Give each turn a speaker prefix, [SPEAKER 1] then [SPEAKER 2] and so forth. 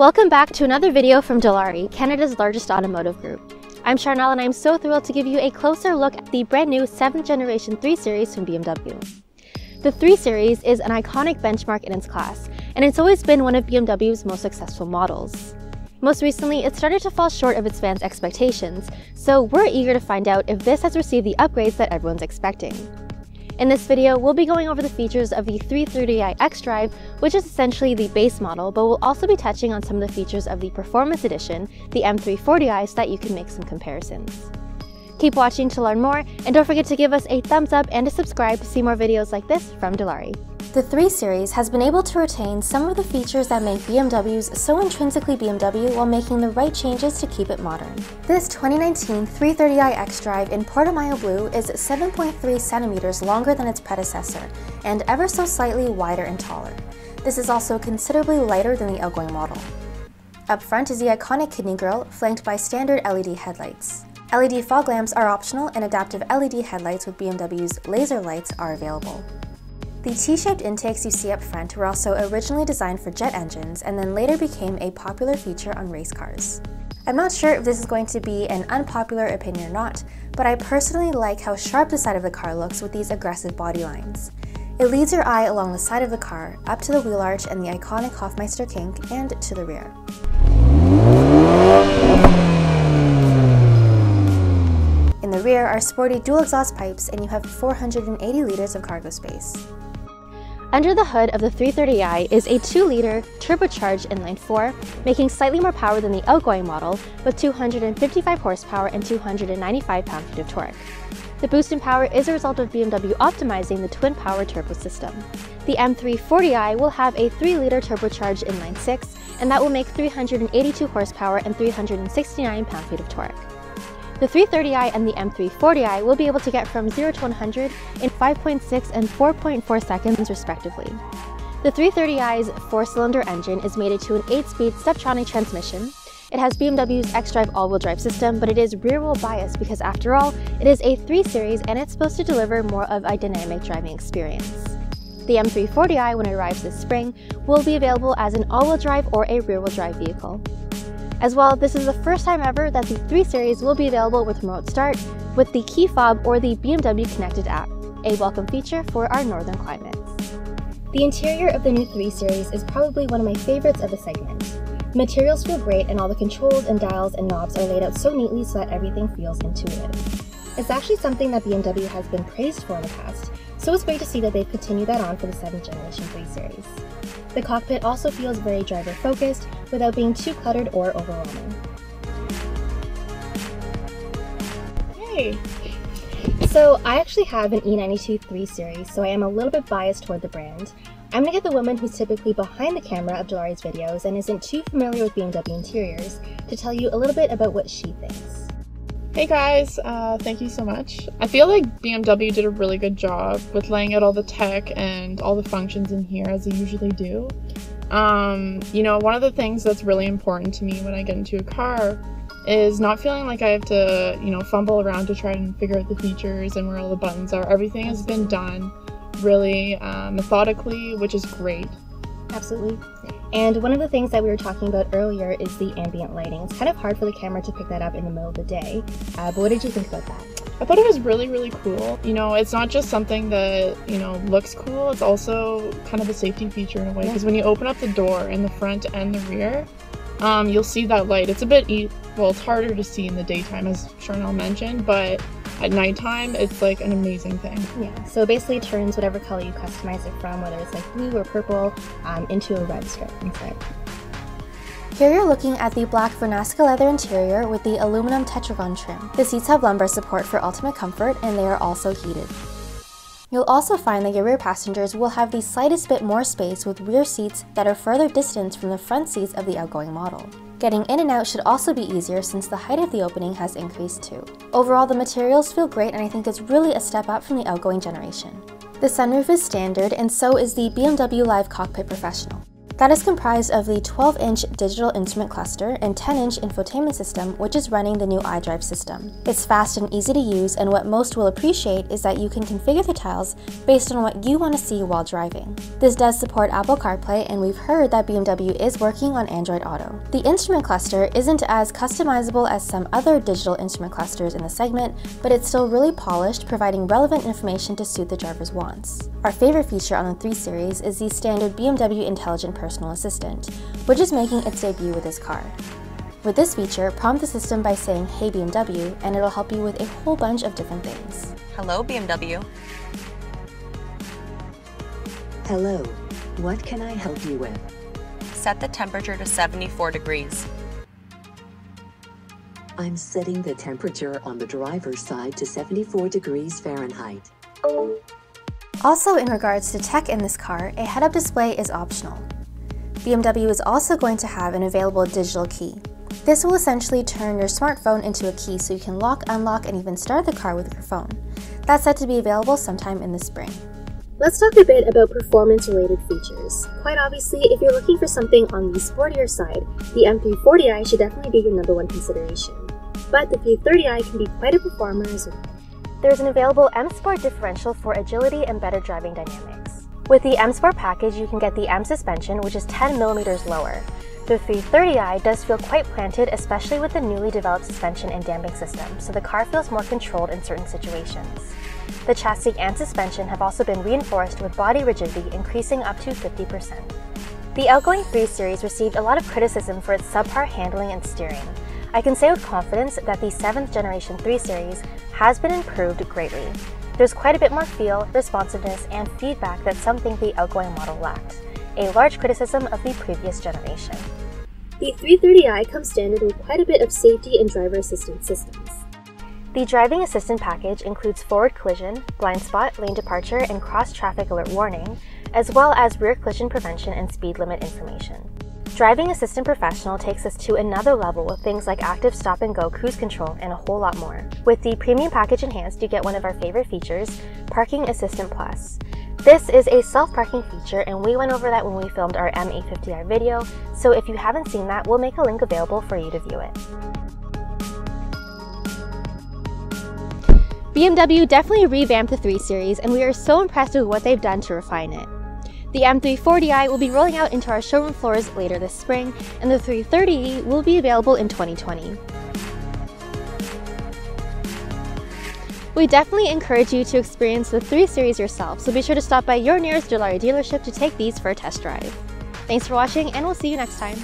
[SPEAKER 1] Welcome back to another video from Dilawri, Canada's largest automotive group. I'm Charnel and I'm so thrilled to give you a closer look at the brand new 7th generation 3 Series from BMW. The 3 Series is an iconic benchmark in its class, and it's always been one of BMW's most successful models. Most recently, it started to fall short of its fans' expectations, so we're eager to find out if this has received the upgrades that everyone's expecting. In this video, we'll be going over the features of the 330i xDrive, which is essentially the base model, but we'll also be touching on some of the features of the Performance Edition, the M340i, so that you can make some comparisons. Keep watching to learn more, and don't forget to give us a thumbs up and to subscribe to see more videos like this from Dilawri. The 3 Series has been able to retain some of the features that make BMWs so intrinsically BMW while making the right changes to keep it modern. This 2019 330i xDrive in Portimao Blue is 7.3 centimeters longer than its predecessor, and ever so slightly wider and taller. This is also considerably lighter than the outgoing model. Up front is the iconic kidney grille, flanked by standard LED headlights. LED fog lamps are optional, and adaptive LED headlights with BMW's laser lights are available. The T-shaped intakes you see up front were also originally designed for jet engines and then later became a popular feature on race cars. I'm not sure if this is going to be an unpopular opinion or not, but I personally like how sharp the side of the car looks with these aggressive body lines. It leads your eye along the side of the car, up to the wheel arch and the iconic Hofmeister kink, and to the rear. In the rear are sporty dual exhaust pipes, and you have 480 liters of cargo space. Under the hood of the 330i is a 2-liter turbocharged inline-4, making slightly more power than the outgoing model, with 255 horsepower and 295 pound-feet of torque. The boost in power is a result of BMW optimizing the twin-power turbo system. The M340i will have a 3-liter turbocharged inline-6, and that will make 382 horsepower and 369 pound-feet of torque. The 330i and the M340i will be able to get from 0 to 100 in 5.6 and 4.4 seconds respectively. The 330i's 4-cylinder engine is mated to an 8-speed Steptronic transmission. It has BMW's xDrive all-wheel drive system, but it is rear-wheel biased because after all, it is a 3 Series and it's supposed to deliver more of a dynamic driving experience. The M340i, when it arrives this spring, will be available as an all-wheel drive or a rear-wheel drive vehicle. As well, this is the first time ever that the 3 Series will be available with remote start, with the key fob or the BMW Connected app, a welcome feature for our northern climates. The interior of the new 3 Series is probably one of my favorites of the segment. The materials feel great, and all the controls and dials and knobs are laid out so neatly so that everything feels intuitive. It's actually something that BMW has been praised for in the past, so it's great to see that they've continued that on for the 7th generation 3 Series. The cockpit also feels very driver-focused without being too cluttered or overwhelming. Yay! So I actually have an E92 3 Series, so I am a little bit biased toward the brand. I'm gonna get the woman who's typically behind the camera of Dilawri's videos and isn't too familiar with BMW interiors to tell you a little bit about what she thinks.
[SPEAKER 2] Hey guys, thank you so much. I feel like BMW did a really good job with laying out all the tech and all the functions in here as they usually do. You know, one of the things that's really important to me when I get into a car is not feeling like I have to, you know, fumble around to try and figure out the features and where all the buttons are. Everything has been done really methodically, which is great.
[SPEAKER 1] Absolutely. And one of the things that we were talking about earlier is the ambient lighting. It's kind of hard for the camera to pick that up in the middle of the day, but what did you think about that?
[SPEAKER 2] I thought it was really, really cool. You know, it's not just something that, you know, looks cool, it's also kind of a safety feature in a way, because when you open up the door in the front and the rear, you'll see that light. It's a bit, well, it's harder to see in the daytime, as Charnel mentioned, but at nighttime, it's like an amazing thing.
[SPEAKER 1] Yeah, so it basically turns whatever color you customize it from, whether it's like blue or purple, into a red strip instead. Here you're looking at the black Vernasca leather interior with the aluminum tetragon trim. The seats have lumbar support for ultimate comfort, and they are also heated. You'll also find that your rear passengers will have the slightest bit more space with rear seats that are further distanced from the front seats of the outgoing model. Getting in and out should also be easier since the height of the opening has increased too. Overall, the materials feel great, and I think it's really a step up from the outgoing generation. The sunroof is standard, and so is the BMW Live Cockpit Professional. That is comprised of the 12-inch digital instrument cluster and 10-inch infotainment system, which is running the new xDrive system. It's fast and easy to use, and what most will appreciate is that you can configure the tiles based on what you want to see while driving. This does support Apple CarPlay, and we've heard that BMW is working on Android Auto. The instrument cluster isn't as customizable as some other digital instrument clusters in the segment, but it's still really polished, providing relevant information to suit the driver's wants. Our favorite feature on the 3 Series is the standard BMW Intelligent Personal Assistant, which is making its debut with this car. With this feature, prompt the system by saying, "Hey BMW," and it'll help you with a whole bunch of different things.
[SPEAKER 3] Hello, BMW.
[SPEAKER 4] Hello, what can I help you with?
[SPEAKER 3] Set the temperature to 74 degrees.
[SPEAKER 4] I'm setting the temperature on the driver's side to 74 degrees Fahrenheit.
[SPEAKER 1] Also, in regards to tech in this car, a head-up display is optional. BMW is also going to have an available digital key. This will essentially turn your smartphone into a key so you can lock, unlock, and even start the car with your phone. That's set to be available sometime in the spring. Let's talk a bit about performance-related features. Quite obviously, if you're looking for something on the sportier side, the M340i should definitely be your #1 consideration. But the 330i can be quite a performer as well. There's an available M Sport differential for agility and better driving dynamics. With the M Sport package, you can get the M suspension, which is 10mm lower. The 330i does feel quite planted, especially with the newly developed suspension and damping system, so the car feels more controlled in certain situations. The chassis and suspension have also been reinforced with body rigidity increasing up to 50%. The outgoing 3 Series received a lot of criticism for its subpar handling and steering. I can say with confidence that the 7th generation 3 Series has been improved greatly. There's quite a bit more feel, responsiveness, and feedback that some think the outgoing model lacked, a large criticism of the previous generation. The 330i comes standard with quite a bit of safety and driver assistance systems. The driving assistant package includes forward collision, blind spot, lane departure, and cross-traffic alert warning, as well as rear collision prevention and speed limit information. Driving Assistant Professional takes us to another level with things like active stop-and-go cruise control and a whole lot more. With the Premium Package Enhanced, you get one of our favorite features, Parking Assistant Plus. This is a self-parking feature, and we went over that when we filmed our M850i video, so if you haven't seen that, we'll make a link available for you to view it. BMW definitely revamped the 3 Series, and we are so impressed with what they've done to refine it. The M340i will be rolling out into our showroom floors later this spring, and the 330i will be available in 2020. We definitely encourage you to experience the 3 Series yourself, so be sure to stop by your nearest Dilawri dealership to take these for a test drive. Thanks for watching, and we'll see you next time.